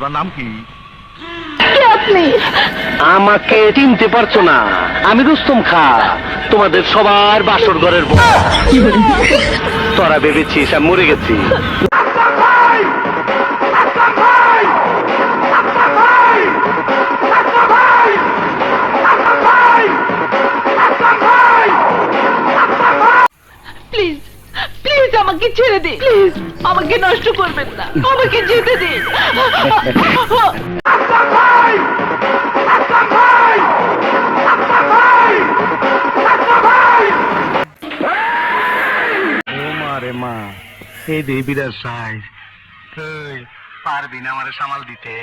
তোমার নাম কি? কে আপনি? আমাকে চিনতে পারছো না? আমি রুস্তম খা, তোমাদের সবার বাসর ঘরের বউ। তোরা ভেবেছিস আমি মরে গেছি? প্লিজ প্লিজ আমাকে ছেড়ে দিন, প্লিজ আমাকে নষ্ট করবেন না, আমাকে যেতে দিন। ও মা রে মা, এই দেবীরার সাইজ, তুই পারবি না আমারে সামাল দিতে?